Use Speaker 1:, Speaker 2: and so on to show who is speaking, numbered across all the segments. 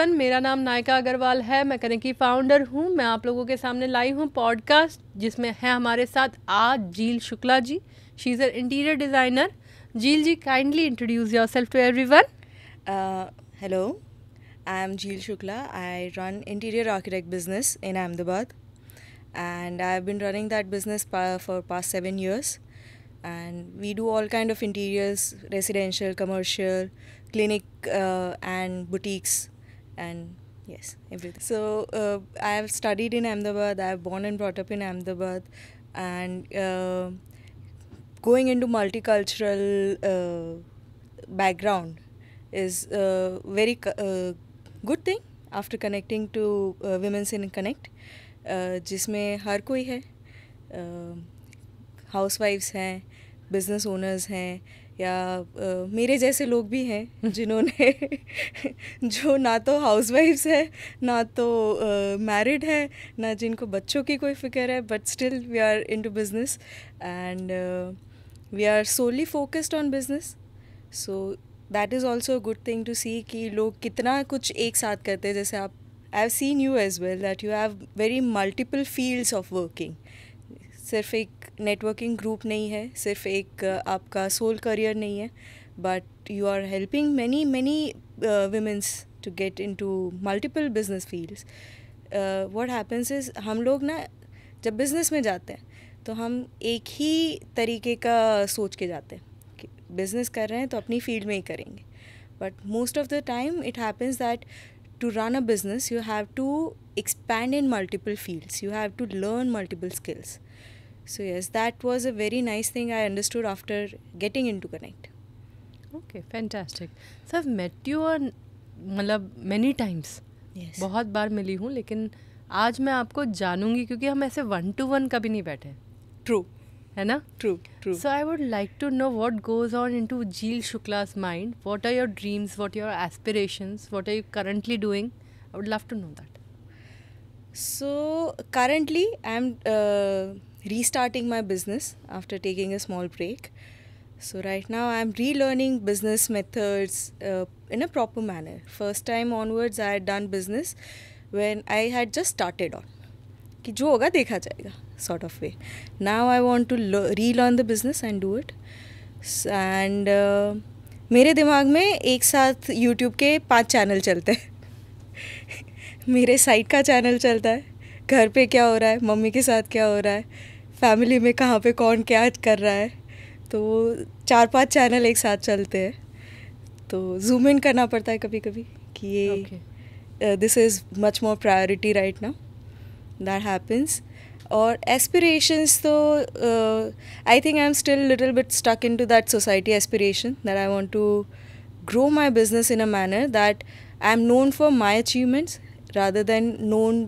Speaker 1: Everyone, मेरा नाम नायका अग्रवाल है। मैं करें की फाउंडर हूँ। मैं आप लोगों के सामने लाई हूँ पॉडकास्ट, जिसमें है हमारे साथ आज Jheel Shukla ji. She is an interior designer. Jheel ji, kindly introduce yourself to everyone.
Speaker 2: Hello, I am Jheel Shukla. I run interior architect business in Ahmedabad, and I've been running that business for past 7 years. And we do all kind of interiors, residential, commercial, clinic, and boutiques, and yes, everything. So I have studied in Ahmedabad. I have born and brought up in Ahmedabad, and going into multicultural background is a very good thing after connecting to Women's in Connect, जिसमें हर कोई है, हाउसवाइफ्स हैं, business owners हैं, या मेरे जैसे लोग भी हैं जिन्होंने जो ना तो हाउसवाइफ्स है, ना तो मैरिड है, ना जिनको बच्चों की कोई फिक्र है, but still we are into business and we are solely focused on business. So that is also good thing to see कि लोग कितना कुछ एक साथ करते हैं. जैसे आप, I have seen you as well that you have very multiple fields of working. सिर्फ एक नेटवर्किंग ग्रुप नहीं है, सिर्फ एक आपका सोल करियर नहीं है, but you are helping many womens to get into multiple business fields. What happens is, हम लोग ना जब बिज़नेस में जाते हैं तो हम एक ही तरीके का सोच के जाते हैं कि बिज़नेस कर रहे हैं तो अपनी फील्ड में ही करेंगे. But most of the time it happens that to run a business you have to expand in multiple fields, you have to learn multiple skills. So yes, that was a very nice thing I understood after getting into Connect.
Speaker 1: Okay, fantastic. So I've met you on मतलब many times.
Speaker 2: Yes.
Speaker 1: बहुत बार मिली हूँ, लेकिन आज मैं आपको जानूंगी क्योंकि हम ऐसे 1-to-1 कभी नहीं बैठे.
Speaker 2: True.
Speaker 1: है ना?
Speaker 2: True.
Speaker 1: So I would like to know what goes on into Jheel Shukla's mind. What are your dreams? What are your aspirations? What are you currently doing? I would love to know that.
Speaker 2: So currently I'm restarting my business after taking a small break. So right now I'm relearning business methods in a proper manner. First time onwards I had done business when I had just started on. कि जो होगा देखा जाएगा sort of way. Now I want to relearn the business and do it. And मेरे दिमाग में एक साथ YouTube के 5 चैनल चलते हैं. मेरे साइड का चैनल चलता है, घर पे क्या हो रहा है, मम्मी के साथ क्या हो रहा है, फैमिली में कहाँ पे कौन क्या कर रहा है. तो 4-5 चैनल एक साथ चलते हैं, तो जूम इन करना पड़ता है कभी कभी कि ये this is much more priority right now. That happens. और एस्पिरेशंस तो I think I am still little bit stuck in to that society aspiration that I want to grow my business in a manner that I'm known for my achievements rather than known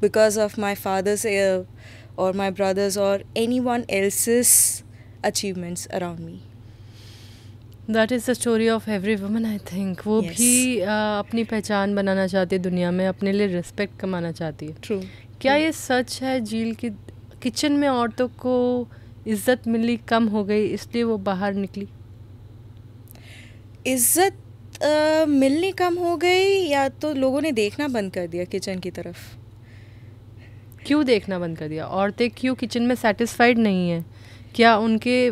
Speaker 2: because of my father's or my brother's or anyone else's achievements around me.
Speaker 1: That is the story of every woman, I think. वो
Speaker 2: Yes.
Speaker 1: भी अपनी पहचान बनाना चाहती है दुनिया में, अपने लिए रिस्पेक्ट कमाना चाहती है.
Speaker 2: True.
Speaker 1: क्या ये सच है झील की किचन में औरतों को इज्जत मिलनी कम हो गई इसलिए वो बाहर निकली?
Speaker 2: इज्जत मिलनी कम हो गई या तो लोगों ने देखना बंद कर दिया किचन की तरफ?
Speaker 1: क्यों देखना बंद कर दिया? औरतें क्यों किचन में सेटिस्फाइड नहीं है? क्या उनके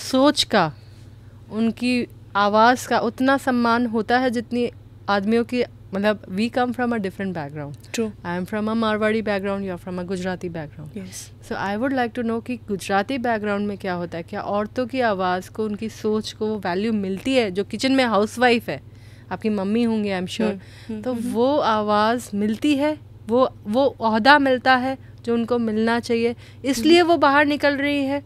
Speaker 1: सोच का, उनकी आवाज़ का उतना सम्मान होता है जितनी आदमियों की? मतलब we come from a different background.
Speaker 2: True.
Speaker 1: I am from a Marwari background, you are from a Gujarati background.
Speaker 2: Yes.
Speaker 1: So I would like to know कि गुजराती बैकग्राउंड में क्या होता है. क्या औरतों की आवाज़ को, उनकी सोच को वो वैल्यू मिलती है? जो किचन में हाउसवाइफ है, आपकी मम्मी होंगी आई एम श्योर, तो वो आवाज़ मिलती है, वो ओहदा मिलता है जो उनको मिलना चाहिए, इसलिए वो बाहर निकल रही है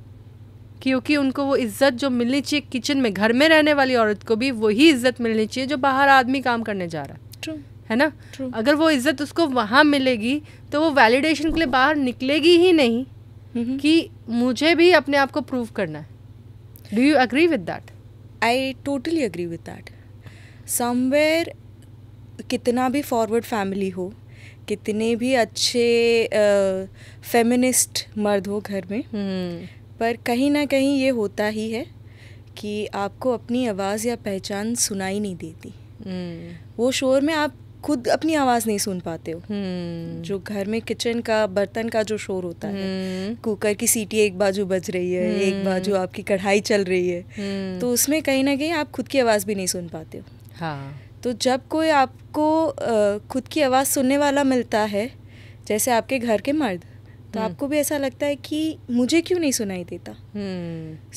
Speaker 1: क्योंकि उनको वो इज़्ज़त जो मिलनी चाहिए किचन में, घर में रहने वाली औरत को भी वही इज़्ज़त मिलनी चाहिए जो बाहर आदमी काम करने जा रहा है.
Speaker 2: True.
Speaker 1: है ना?
Speaker 2: True.
Speaker 1: अगर वो इज़्ज़त उसको वहाँ मिलेगी तो वो वैलिडेशन के लिए बाहर निकलेगी ही नहीं कि मुझे भी अपने आप को प्रूव करना है. Do you agree with that?
Speaker 2: I totally agree with that. Somewhere कितना भी फॉरवर्ड फैमिली हो, कितने भी अच्छे फेमिनिस्ट मर्द हो घर में, पर कहीं ना कहीं ये होता ही है कि आपको अपनी आवाज़ या पहचान सुनाई नहीं देती. वो शोर में आप खुद अपनी आवाज़ नहीं सुन पाते हो। जो घर में किचन का बर्तन का जो शोर होता है, कुकर की सीटी एक बाजू बज रही है, एक बाजू आपकी कढ़ाई चल रही है, तो उसमें कहीं ना कहीं आप खुद की आवाज़ भी नहीं सुन पाते हो।
Speaker 1: हाँ।
Speaker 2: तो जब कोई आपको खुद की आवाज़ सुनने वाला मिलता है, जैसे आपके घर के मर्द, तो आपको भी ऐसा लगता है कि मुझे क्यों नहीं सुनाई देता।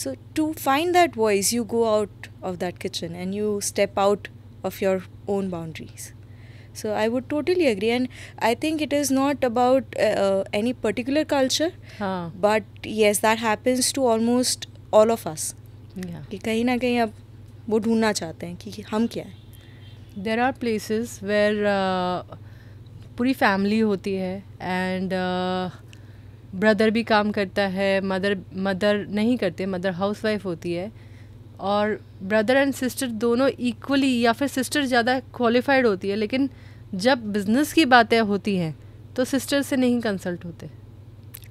Speaker 2: So to find that voice you go out of that kitchen and you step out of your own boundaries. So I would totally agree, and I think it is not about any particular culture, but yes, that happens to almost all of us. कि कहीं ना कहीं अब वो ढूंढना चाहते हैं कि हम क्या है.
Speaker 1: There are places where पूरी फैमिली होती है एंड ब्रदर भी काम करता है, मदर नहीं करते, मदर हाउसवाइफ होती है, और ब्रदर एंड सिस्टर दोनों इक्वली या फिर सिस्टर ज़्यादा क्वालिफाइड होती है, लेकिन जब बिजनेस की बातें होती हैं तो सिस्टर से नहीं कंसल्ट होते.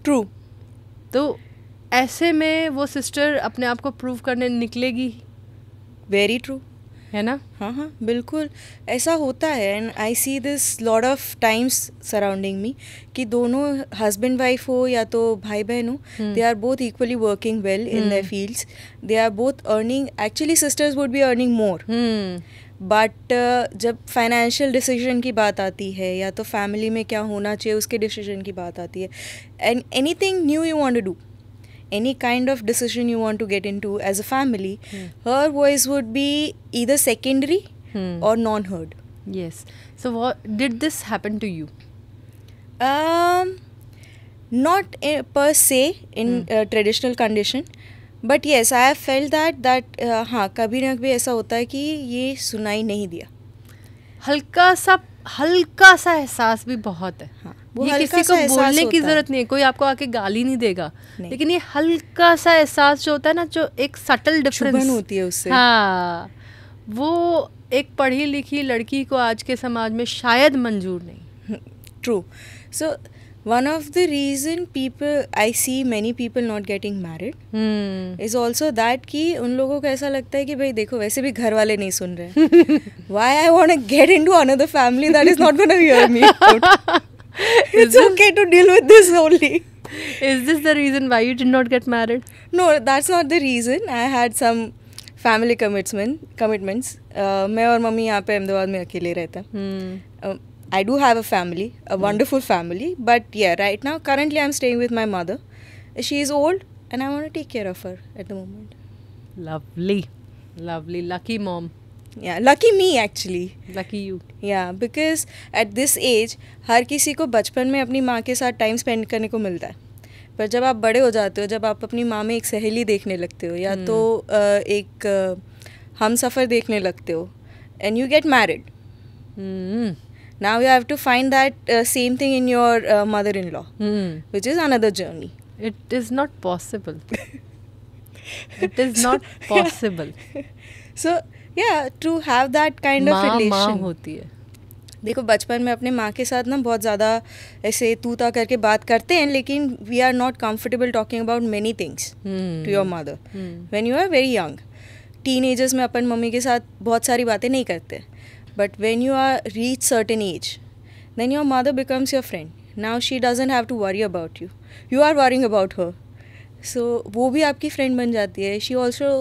Speaker 2: ट्रू.
Speaker 1: तो ऐसे में वो सिस्टर अपने आप को प्रूव करने निकलेगी.
Speaker 2: Very true.
Speaker 1: है ना.
Speaker 2: हाँ, बिल्कुल ऐसा होता है. And I see this lot of times surrounding me कि दोनों हस्बैंड वाइफ हो या तो भाई बहन हो, they are both equally working well in their fields, they are both earning. Actually sisters would be earning more, but जब financial decision की बात आती है या तो फैमिली में क्या होना चाहिए उसके डिसीजन की बात आती है, and anything new you want to do, any kind of decision you want to get into as a family, her voice would be either secondary or non-heard.
Speaker 1: Yes. So what did this happen to you?
Speaker 2: Not per se in traditional condition, but yes, I have felt that हाँ, कभी ना कभी ऐसा होता है कि ये सुनाई नहीं दिया.
Speaker 1: हल्का सा एहसास भी बहुत है. हाँ, ये किसी को बोलने की जरूरत नहीं है, कोई आपको आके गाली नहीं देगा, लेकिन ये हल्का सा एहसास जो होता है ना, जो एक सटल डिफरेंस
Speaker 2: होती है उससे,
Speaker 1: हाँ, वो एक पढ़ी लिखी लड़की को आज के समाज में शायद मंजूर नहीं.
Speaker 2: True. So one of the reason I see many people not getting married is also that कि उन लोगों को ऐसा लगता है कि भाई देखो वैसे भी घर वाले नहीं सुन रहे, why I want to get into another family that is not going to hear me out. It's okay to deal with this only.
Speaker 1: Is this the reason why you did not get married?
Speaker 2: No, that's not the reason. I had some family commitments. मैं और mummy यहाँ पे अहमदाबाद में अकेले रहते हैं. I do have a family, a wonderful family, but yeah, right now, currently I'm staying with my mother. She is old and I want to take care of her at the moment.
Speaker 1: Lovely, lucky mom.
Speaker 2: Yeah, lucky me actually.
Speaker 1: Lucky you.
Speaker 2: Yeah, because at this age, हर किसी को बचपन में अपनी माँ के साथ time spend करने को मिलता है, पर जब आप बड़े हो जाते हो, जब आप अपनी माँ में एक सहेली देखने लगते हो या तो एक हम सफ़र देखने लगते हो, and you get married. Now you have to find that same thing in your mother-in-law, which is another journey.
Speaker 1: It is not possible. It is not possible.
Speaker 2: So yeah, to have that kind of relation.
Speaker 1: माँ होती है.
Speaker 2: देखो बचपन में अपने माँ के साथ ना बहुत ज़्यादा ऐसे तू ता करके बात करते हैं, लेकिन we are not comfortable talking about many things to your mother when you are very young. Teenagers में अपन मम्मी के साथ बहुत सारी बातें नहीं करते. But when you are reach certain age, then your mother becomes your friend. Now she doesn't have to worry about you. You are worrying about her. So वो भी आपकी friend बन जाती है. She also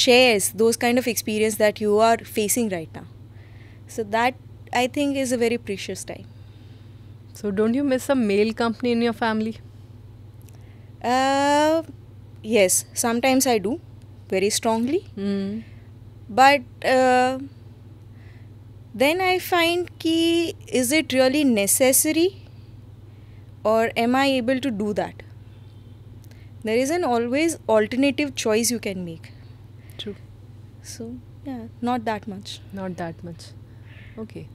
Speaker 2: shares those kind of experience that you are facing right now. So that I think is a very precious time.
Speaker 1: So don't you miss a male company in your family?
Speaker 2: Yes, sometimes I do, very strongly. But then I find कि is it really necessary or am I able to do that? There is an always alternative choice you can make.
Speaker 1: True.
Speaker 2: So yeah, not that much.
Speaker 1: Not that much. Okay.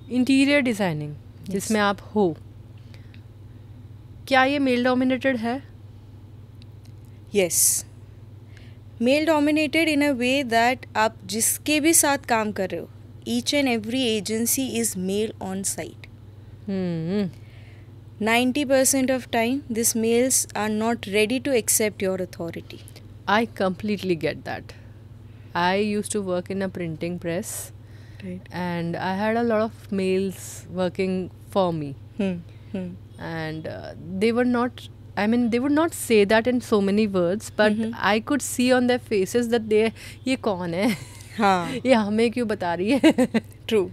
Speaker 1: Interior designing, जिसमें आप हो, क्या ये male dominated है?
Speaker 2: Yes. Male dominated in a way that आप जिसके भी साथ काम कर रहे हो, each and every agency is male on site. 90% of time, these males are not ready to accept your authority.
Speaker 1: I completely get that. I used to work in a printing press.
Speaker 2: Right.
Speaker 1: and I had a lot of males working for me, and they were not, I mean, they would not say that in so many words, but I could see on their faces that they, ये कौन है,
Speaker 2: हाँ,
Speaker 1: ये हमें क्यों बता रही है.
Speaker 2: True.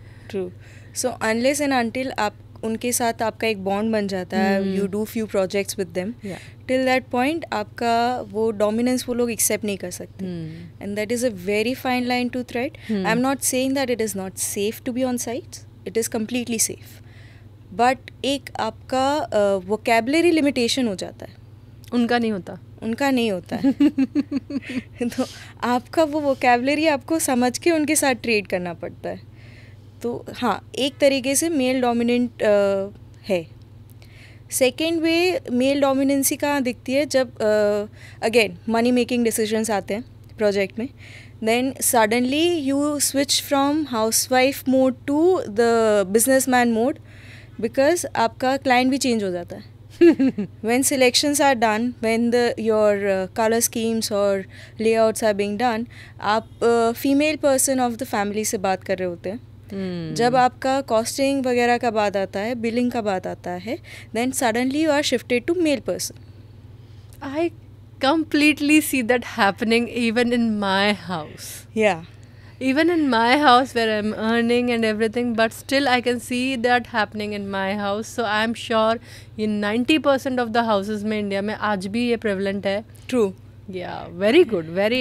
Speaker 2: So unless and until आप उनके साथ आपका एक बॉन्ड बन जाता है, you do few projects with them, till that point आपका वो डोमिनेंस वो लोग एक्सेप्ट नहीं कर सकते, and that is a very fine line to thread. I am not saying that it is not safe to be on sites, it is completely safe, but एक आपका vocabulary limitation हो जाता है.
Speaker 1: उनका नहीं होता
Speaker 2: है. तो आपका वो वोकेबलरी आपको समझ के उनके साथ ट्रेड करना पड़ता है. तो हाँ, एक तरीके से मेल डोमिनेंट है. सेकेंड वे मेल डोमिनेंसी कहाँ दिखती है, जब अगेन मनी मेकिंग डिसीजंस आते हैं प्रोजेक्ट में, then suddenly you switch from housewife mode to the businessman mode, because आपका क्लाइंट भी चेंज हो जाता है. When selections are done, when your color schemes or layouts are being done, आप female person of the family से बात कर रहे होते हैं. जब आपका कॉस्टिंग वगैरह का बात आता है, बिलिंग का बात आता है, then suddenly you are shifted to male person.
Speaker 1: I completely see that happening even in my house.
Speaker 2: Yeah.
Speaker 1: Even in my house where I'm earning and everything, but still I can see that happening in my house. So I'm sure in 90% of the houses में India में आज भी ये prevalent है.
Speaker 2: True.
Speaker 1: Yeah, very good. Very,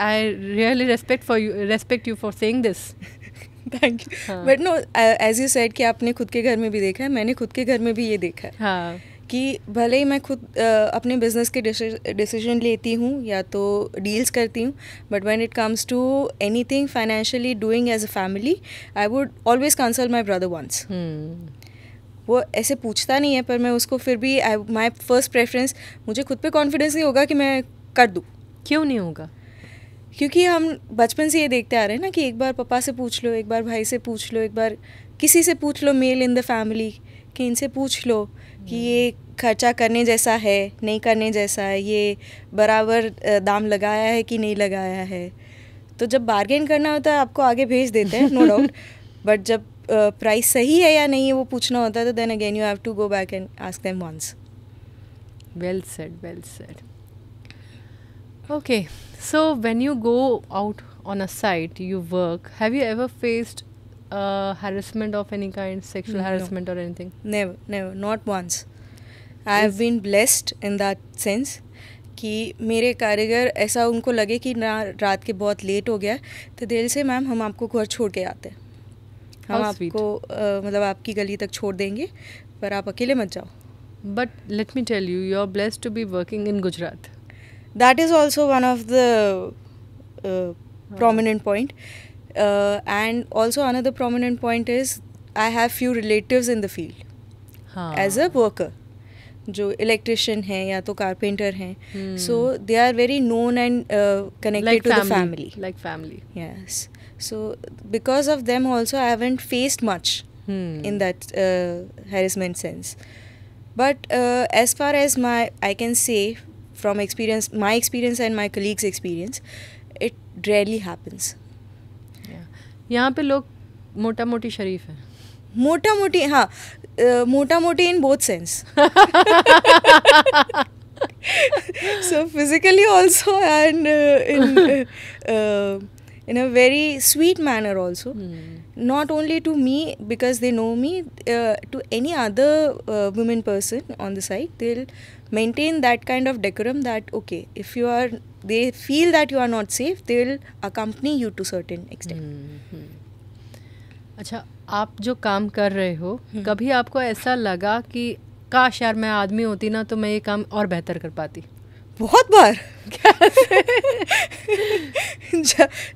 Speaker 1: I really respect you for saying this.
Speaker 2: Thank you. हाँ. But no, as you said कि आपने खुद के घर में भी देखा है, मैंने खुद के घर में भी ये देखा है.
Speaker 1: हाँ.
Speaker 2: कि भले ही मैं खुद अपने बिजनेस के डिसीजन लेती हूँ या तो डील्स करती हूँ, but when it comes to anything financially doing as a family, I would always consult my brother once. वो ऐसे पूछता नहीं है, पर मैं उसको फिर भी माय फर्स्ट प्रेफरेंस, मुझे खुद पे कॉन्फिडेंस नहीं होगा कि मैं कर दूँ.
Speaker 1: क्यों नहीं होगा?
Speaker 2: क्योंकि हम बचपन से ये देखते आ रहे हैं ना कि एक बार पापा से पूछ लो, एक बार भाई से पूछ लो, एक बार किसी से पूछ लो, मेल इन द फैमिली, कि इनसे पूछ लो कि ये खर्चा करने जैसा है, नहीं करने जैसा है, ये बराबर दाम लगाया है कि नहीं लगाया है. तो जब बार्गेन करना होता है आपको आगे भेज देते हैं, नो डाउट, बट जब प्राइस सही है या नहीं है वो पूछना होता है, तो then again you have to go back and ask them once.
Speaker 1: Well said. Okay, so when you go out on a site, you work, have you ever faced harassment of any kind, sexual harassment or anything?
Speaker 2: Never, not once. I have been blessed in that sense कि मेरे कारीगर ऐसा उनको लगे कि ना रात के बहुत लेट हो गया, तो दिल से मैम हम आपको घर छोड़ के आते हैं, हम आपको मतलब आपकी गली तक छोड़ देंगे, पर आप अकेले मत जाओ.
Speaker 1: But let me tell you, you are blessed to be working in Gujarat.
Speaker 2: That is also one of the prominent point. And also another prominent point is I have few relatives in the field as a worker, जो electrician हैं या तो carpenter हैं, so they are very known and connected
Speaker 1: like
Speaker 2: to
Speaker 1: family,
Speaker 2: the family.
Speaker 1: Like family.
Speaker 2: Yes. So because of them also I haven't faced much in that harassment sense. But as far as I can say from experience, my experience and my colleagues' experience, it rarely happens.
Speaker 1: यहाँ पे लोग मोटा मोटी शरीफ हैं.
Speaker 2: मोटा मोटी, हाँ, मोटा मोटी in both sense. So physically also and in a very sweet manner also. Not only to me because they know me, to any other women person on the site, they'll maintain that kind of decorum that okay, if you are, they feel that you are not safe, they will accompany you to certain extent.
Speaker 1: अच्छा, आप जो काम कर रहे हो, कभी आपको ऐसा लगा कि काश यार मैं आदमी होती ना तो मैं ये काम और बेहतर कर पाती?
Speaker 2: बहुत बार.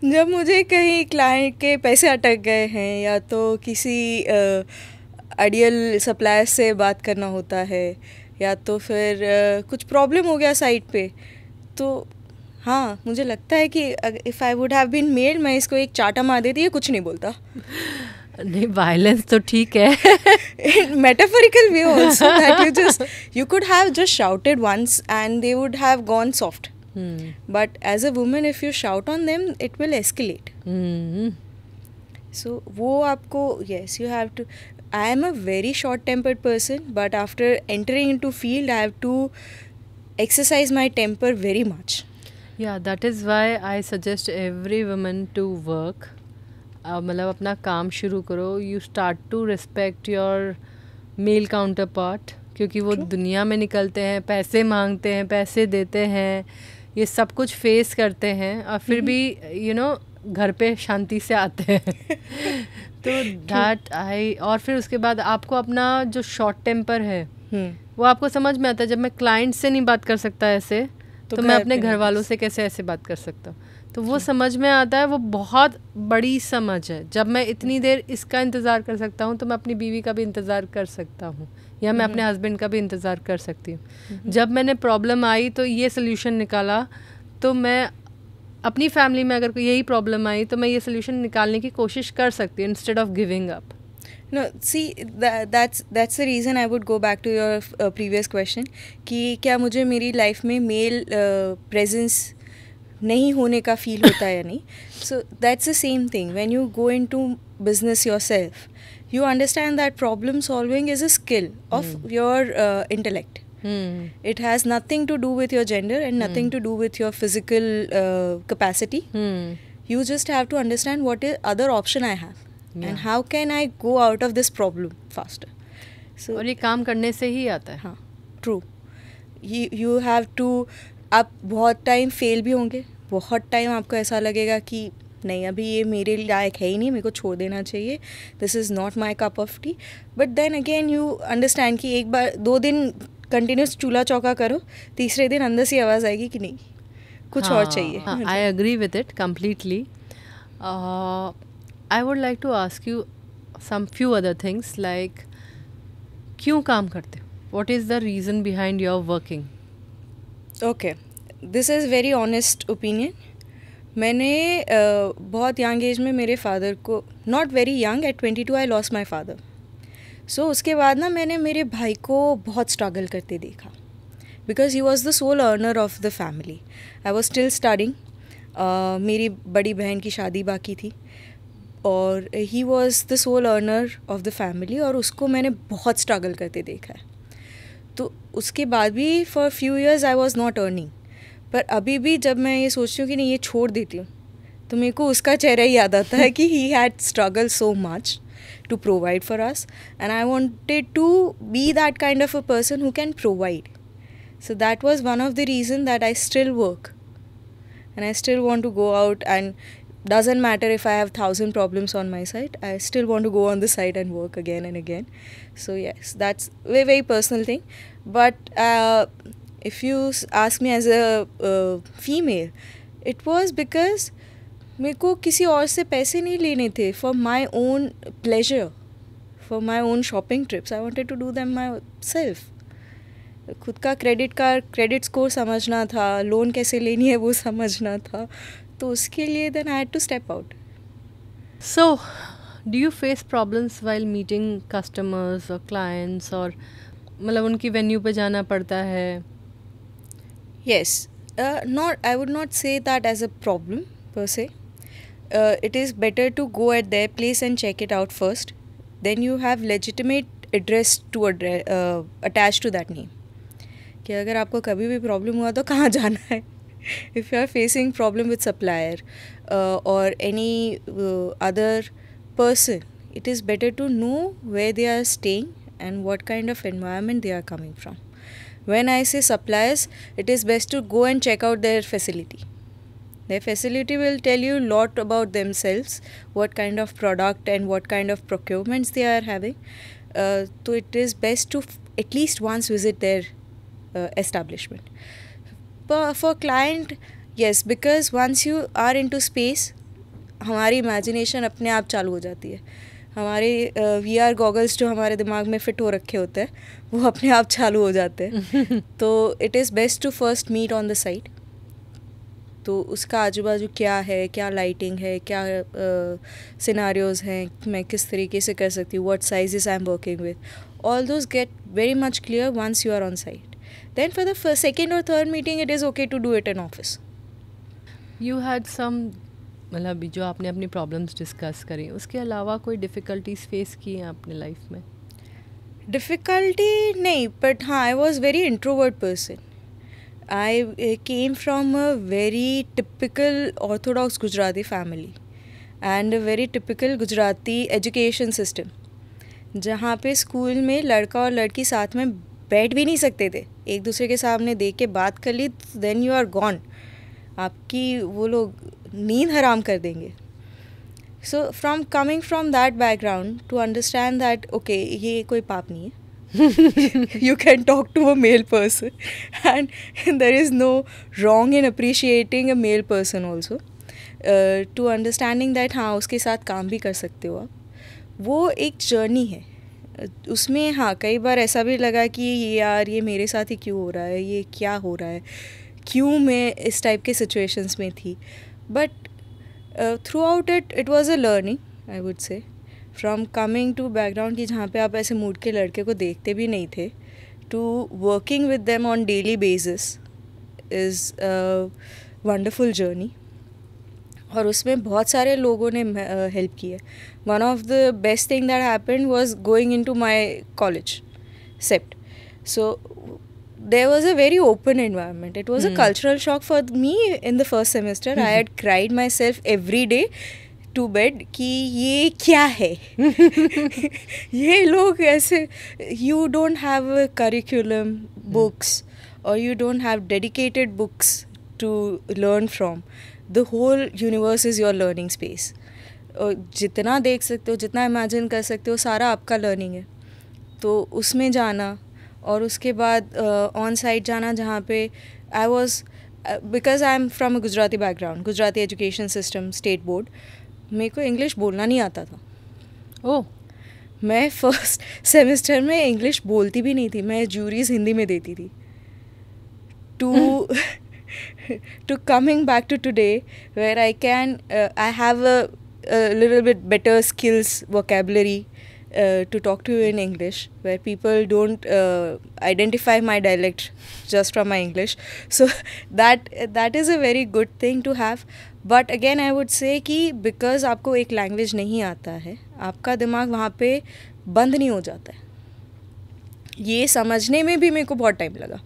Speaker 2: जब मुझे कहीं क्लाइंट के पैसे अटक गए हैं या तो किसी आइडियल सप्लायर से बात करना होता है या तो फिर कुछ प्रॉब्लम हो गया साइट पे, तो हाँ मुझे लगता है कि if I would have been male, मैं इसको एक चाटा मार देती, ये कुछ नहीं बोलता.
Speaker 1: नहीं, वायलेंस तो ठीक है.
Speaker 2: In metaphorical way also, that you could have just shouted once and they would have gone soft. But as a woman, if you shout on them, it will escalate. So वो आपको, yes, you have to. I am a very short-tempered person, but after entering into field, I have to exercise my temper very much.
Speaker 1: Yeah, that is why I suggest every woman to work. मतलब अपना काम शुरू करो. You start to respect your male counterpart, क्योंकि वो दुनिया में निकलते हैं, पैसे मांगते हैं, पैसे देते हैं, ये सब कुछ फेस करते हैं और फिर भी घर पे शांति से आते हैं. तो दैट और फिर उसके बाद आपको अपना जो शॉर्ट टेम्पर है वो आपको समझ में आता है. जब मैं क्लाइंट से नहीं बात कर सकता ऐसे, तो मैं अपने घर वालों से कैसे ऐसे बात कर सकता हूँ. तो वो समझ में आता है. वो बहुत बड़ी समझ है. जब मैं इतनी देर इसका इंतज़ार कर सकता हूँ तो मैं अपनी बीवी का भी इंतज़ार कर सकता हूँ, या मैं अपने हस्बैंड का भी इंतज़ार कर सकती हूँ. जब मैंने प्रॉब्लम आई तो ये सोल्यूशन निकाला, तो मैं अपनी फैमिली में अगर कोई यही प्रॉब्लम आई तो मैं ये सोल्यूशन निकालने की कोशिश कर सकती हूँ instead of giving up.
Speaker 2: No, see, that's the reason I would go back to your previous question कि क्या मुझे मेरी लाइफ में मेल प्रेजेंस नहीं होने का फील होता है या नहीं. So that's the same thing when you go into business yourself, you understand that problem solving is a skill of your intellect. It has nothing to do with your gender and nothing to do with your physical capacity. You just have to understand what is other option I have. Yeah. And how can I go out of this problem faster? So
Speaker 1: और ये काम करने से ही आता है.
Speaker 2: हाँ, true. You have to. आप बहुत टाइम फेल भी होंगे, बहुत टाइम आपको ऐसा लगेगा कि नहीं अभी ये मेरे लायक है ही नहीं, मेरे को छोड़ देना चाहिए, this is not my cup of tea. But then again you understand कि एक बार 2 दिन कंटिन्यूस चूल्हा चौका करो, तीसरे दिन अंदर से आवाज़ आएगी कि नहीं कुछ और चाहिए.
Speaker 1: I agree with it completely. I would like to ask you some few other things like क्यों काम करते हो? What is the reason behind your working?
Speaker 2: Okay, this is very honest opinion. मैंने बहुत यंग एज में मेरे father को, not very young, at 22 I lost my father. So उसके बाद ना मैंने मेरे भाई को बहुत स्ट्रगल करते देखा because he was the soul earner of the family. I was still studying. मेरी बड़ी बहन की शादी बाकी थी और he was the soul earner of the family और उसको मैंने बहुत स्ट्रगल करते देखा है. तो उसके बाद भी for few years I was not earning. पर अभी भी जब मैं ये सोचती हूँ कि नहीं ये छोड़ देती हूँ तो मेरे को उसका चेहरा ही याद आता है कि he had struggle so much to provide for us, and I wanted to be that kind of a person who can provide. So that was one of the reason that I still work and I still want to go out, and doesn't matter if I have 1,000 problems on my side, I still want to go on the side and work again and again. So yes, that's very very personal thing. But if you ask me as a female, it was because मेरे को किसी और से पैसे नहीं लेने थे for my own pleasure, for my own shopping trips. I wanted to do them myself. खुद का क्रेडिट कार्ड, क्रेडिट स्कोर समझना था, लोन कैसे लेनी है वो समझना था. तो उसके लिए then I had to step out.
Speaker 1: So do you face problems while meeting customers और क्लाइंट्स, और मतलब उनकी वेन्यू पे जाना पड़ता है?
Speaker 2: Yes, not, I would not say that as a problem per se. It is better to go at their place and check it out first. Then you have legitimate address to attach to that name. कि अगर आपको कभी भी problem हुआ तो कहाँ जाना है. If you are facing problem with supplier or any other person, it is better to know where they are staying and what kind of environment they are coming from. When I say suppliers, it is best to go and check out their facility. Their facility will tell you a lot about themselves, what kind of product and what kind of procurements they are having. So it is best to at least once visit their establishment. But for client, yes, because once you are into space, हमारी imagination अपने आप चालू हो जाती है. हमारे VR goggles जो हमारे दिमाग में फिट हो रखे होते हैं वो अपने आप चालू हो जाते हैं. तो it is best to first meet on the site. तो उसका आजू बाजू क्या है, क्या लाइटिंग है, क्या सिनारियोज हैं, मैं किस तरीके से कर सकती हूँ, what sizes I am working with, all those get very much clear once you are on site. Then for the second और third meeting it is okay to do it in office.
Speaker 1: You had some मतलब जो आपने अपनी problems discuss करी, उसके अलावा कोई difficulties face की हैं आपने लाइफ में?
Speaker 2: डिफ़िकल्टी नहीं, बट हाँ, I was very introvert person. I came from a very typical Orthodox Gujarati family and a very typical Gujarati education system, जहाँ पे स्कूल में लड़का और लड़की साथ में बैठ भी नहीं सकते थे. एक दूसरे के सामने देख के बात कर ली, देन यू आर गॉन. आपकी वो लोग नींद हराम कर देंगे. So from coming from that background to understand that okay, ये कोई पाप नहीं है. You can talk to a male person and there is no wrong in appreciating a male person also. To understanding that हाँ, उसके साथ काम भी कर सकते हो आप. वो एक जर्नी है. उसमें हाँ, कई बार ऐसा भी लगा कि यार ये मेरे साथ ही क्यों हो रहा है, ये क्या हो रहा है, क्यों मैं इस टाइप के सिचुएशंस में थी. But throughout it was a learning, I would say. From coming to background कि जहाँ पे आप ऐसे मूड के लड़के को देखते भी नहीं थे, to working with them on daily basis is wonderful journey. और उसमें बहुत सारे लोगों ने हेल्प की है. One of the best thing that happened was going into my college CEPT. So there was a very open environment. It was a cultural shock for me in the first semester. I had cried myself every day to bed कि ये क्या है. ये लोग ऐसे, you don't have a curriculum, books, or you don't have dedicated books to learn from. The whole universe is your learning space. जितना देख सकते हो, जितना इमेजिन कर सकते हो, सारा आपका लर्निंग है. तो उसमें जाना और उसके बाद ऑन साइट जाना, जहाँ पे I was, because I am from a Gujarati background, Gujarati education system, state board, मेरे को इंग्लिश बोलना नहीं आता था. ओह, मैं फर्स्ट सेमेस्टर में इंग्लिश बोलती भी नहीं थी. मैं ज्यूरीज हिंदी में देती थी. To coming back to today where I can, I have a little bit better skills, vocabulary to talk to you in English, where people don't identify my dialect just from my English. So that is a very good thing to have. But again I would say कि because आपको एक language नहीं आता है, आपका दिमाग वहाँ पे बंद नहीं हो जाता है. ये समझने में भी मेरे को बहुत टाइम लगा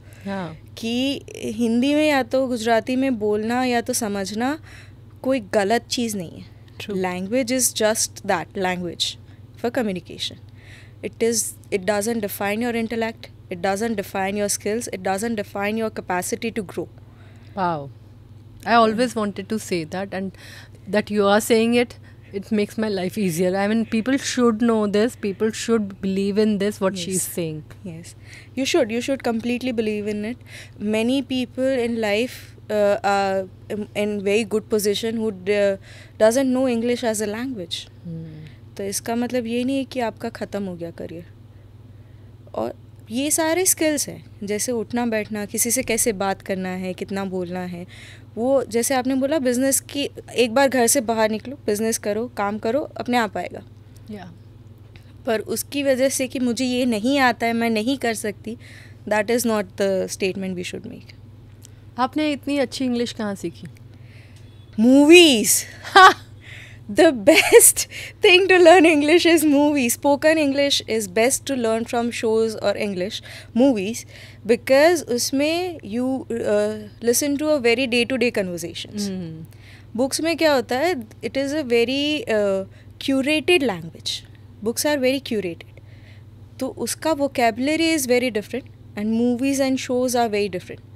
Speaker 2: कि हिंदी में या तो गुजराती में बोलना या तो समझना कोई गलत चीज़ नहीं है. Language is just that, language for communication. It doesn't define your intellect, it doesn't define your skills, it doesn't define your capacity to grow.
Speaker 1: Wow, I always wanted to say that, and that you are saying it makes my life easier. I mean, people should know this, people should believe in this, what she's saying.
Speaker 2: Yes, you should completely believe in it. Many people in life are in very good position who doesn't know English as a language. तो इसका मतलब ये नहीं है कि आपका ख़त्म हो गया करियर. और ये सारे स्किल्स हैं, जैसे उठना बैठना, किसी से कैसे बात करना है, कितना बोलना है. वो जैसे आपने बोला बिज़नेस की, एक बार घर से बाहर निकलो, बिज़नेस करो, काम करो, अपने आप आएगा. पर उसकी वजह से कि मुझे ये नहीं आता है, मैं नहीं कर सकती, that is not the statement we should make.
Speaker 1: आपने इतनी अच्छी इंग्लिश कहाँ सीखी?
Speaker 2: Movies. The best thing to learn English is movies. Spoken English is best to learn from shows or English movies, because उसमें you listen to a very day-to-day conversations. Books में क्या होता है? It is a very curated language. Books are very curated. तो उसका vocabulary is very different, and movies and shows are very different.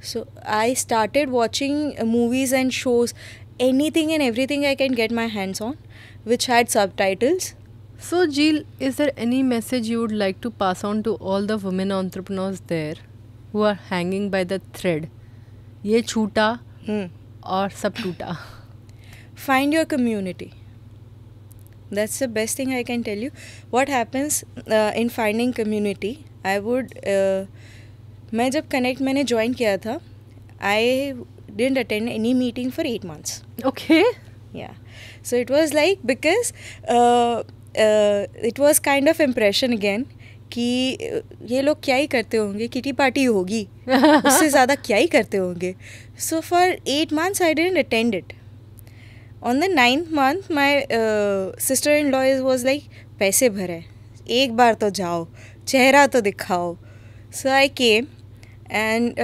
Speaker 2: So I started watching movies and shows, anything and everything I can get my hands on, which had subtitles.
Speaker 1: So Jeel, is there any message you would like to pass on to all the women entrepreneurs there who are hanging by the thread? ये छूटा और सब टूटा.
Speaker 2: Find your community. That's the best thing I can tell you. What happens in finding community, I would मैं जब Connect मैंने join किया था, I didn't attend any meeting for 8 months.
Speaker 1: Okay.
Speaker 2: Yeah. So it was like, because it was kind of impression again कि ये लोग क्या ही करते होंगे, किटी पार्टी होगी, उससे ज़्यादा क्या ही करते होंगे. So for 8 months I didn't attend it. On the 9th month, my sister-in-law was like, पैसे भरे, एक बार तो जाओ, चेहरा तो दिखाओ. So I came and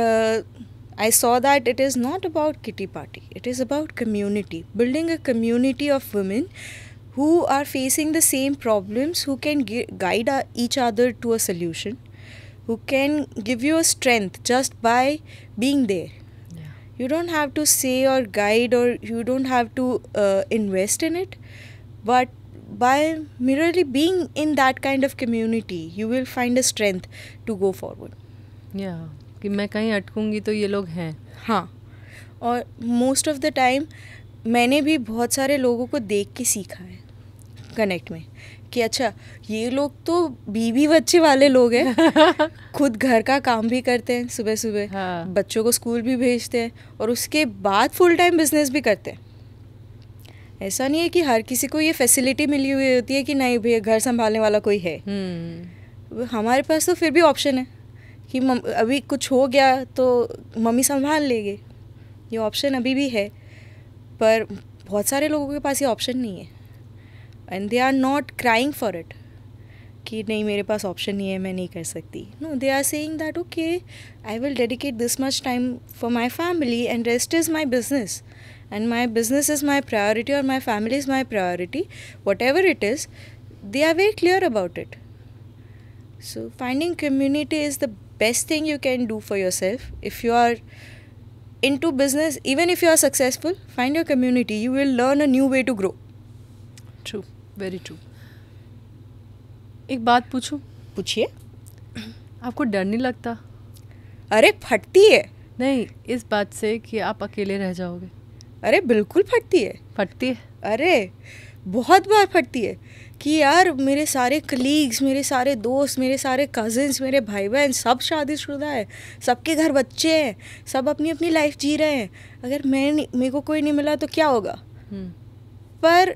Speaker 2: I saw that it is not about kitty party. It is about community. Building a community of women who are facing the same problems, who can guide each other to a solution, who can give you a strength just by being there. You don't have to say or guide, or you don't have to invest in it, but by merely being in that kind of community, you will find a strength to go forward.
Speaker 1: Yeah, कि मैं कहीं अटकूंगी तो ये लोग हैं.
Speaker 2: हाँ, और most of the time मैंने भी बहुत सारे लोगों को देख के सीखा है कनेक्ट में कि अच्छा ये लोग तो बीवी बच्चे वाले लोग हैं, खुद घर का काम भी करते हैं सुबह सुबह,
Speaker 1: हाँ.
Speaker 2: बच्चों को स्कूल भी भेजते हैं और उसके बाद फुल टाइम बिजनेस भी करते हैं. ऐसा नहीं है कि हर किसी को ये फैसिलिटी मिली हुई होती है कि नहीं भैया घर संभालने वाला कोई है. हमारे पास तो फिर भी ऑप्शन है कि अभी कुछ हो गया तो मम्मी संभाल लेंगे, ये ऑप्शन अभी भी है. पर बहुत सारे लोगों के पास ये ऑप्शन नहीं है and they are not crying for it कि नहीं मेरे पास ऑप्शन नहीं है, मैं नहीं कर सकती. No, they are saying that okay, I will dedicate this much time for my family and rest is my business, and my business is my priority or my family is my priority, whatever it is, they are very clear about it. So finding community is the best thing you can do for yourself. If you are into business, even if you are successful, find your community, you will learn a new way to grow.
Speaker 1: True, very true. एक बात पूछूं?
Speaker 2: पूछिए.
Speaker 1: आपको डर नहीं लगता?
Speaker 2: अरे फटती है.
Speaker 1: नहीं, इस बात से कि आप अकेले रह जाओगे.
Speaker 2: अरे बिल्कुल फटती है.
Speaker 1: फटती है?
Speaker 2: अरे बहुत बार फटती है कि यार मेरे सारे कलीग्स, मेरे सारे दोस्त, मेरे सारे कज़िन्स, मेरे भाई बहन सब शादीशुदा है, सबके घर बच्चे हैं, सब अपनी अपनी लाइफ जी रहे हैं. अगर मेरे को कोई नहीं मिला तो क्या होगा. पर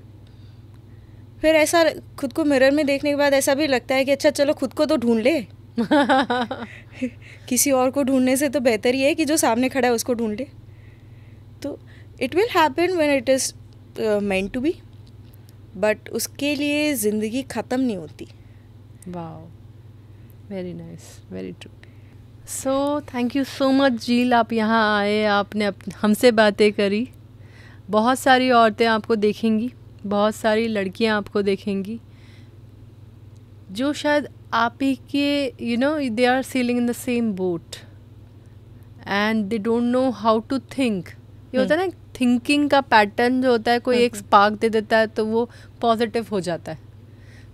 Speaker 2: फिर ऐसा खुद को मिरर में देखने के बाद ऐसा भी लगता है कि अच्छा चलो खुद को तो ढूंढ ले. किसी और को ढूंढने से तो बेहतर ही है कि जो सामने खड़ा है उसको ढूंढ ले. तो it will happen when it is meant to be, but उसके लिए ज़िंदगी ख़त्म नहीं होती.
Speaker 1: Wow, very nice, very true. So thank you so much Jheel, आप यहाँ आए, आपने हमसे बातें करी. बहुत सारी औरतें आपको देखेंगी, बहुत सारी लड़कियाँ आपको देखेंगी जो शायद आप ही के they are sailing in the same boat and they don't know how to think. ये होता है ना, थिंकिंग का पैटर्न जो होता है, कोई एक स्पार्क दे देता है तो वो पॉजिटिव हो जाता है.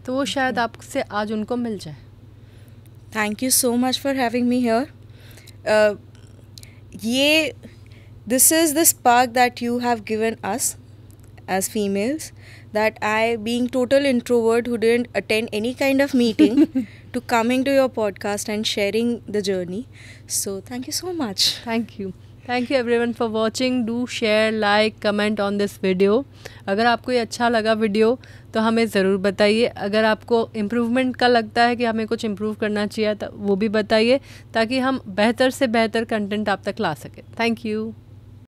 Speaker 1: तो वो शायद आपसे आज उनको मिल जाए.
Speaker 2: Thank you so much for having me here. ये this is the spark that you have given us as females, that I, being total introvert who didn't attend any kind of meeting, to coming to your podcast and sharing the journey. So thank you so much.
Speaker 1: Thank you. Thank you everyone for watching. Do share, like, comment on this video. अगर आपको ये अच्छा लगा video तो हमें ज़रूर बताइए. अगर आपको इम्प्रूवमेंट का लगता है कि हमें कुछ इम्प्रूव करना चाहिए तो वो भी बताइए, ताकि हम बेहतर से बेहतर कंटेंट आप तक ला सकें. Thank you.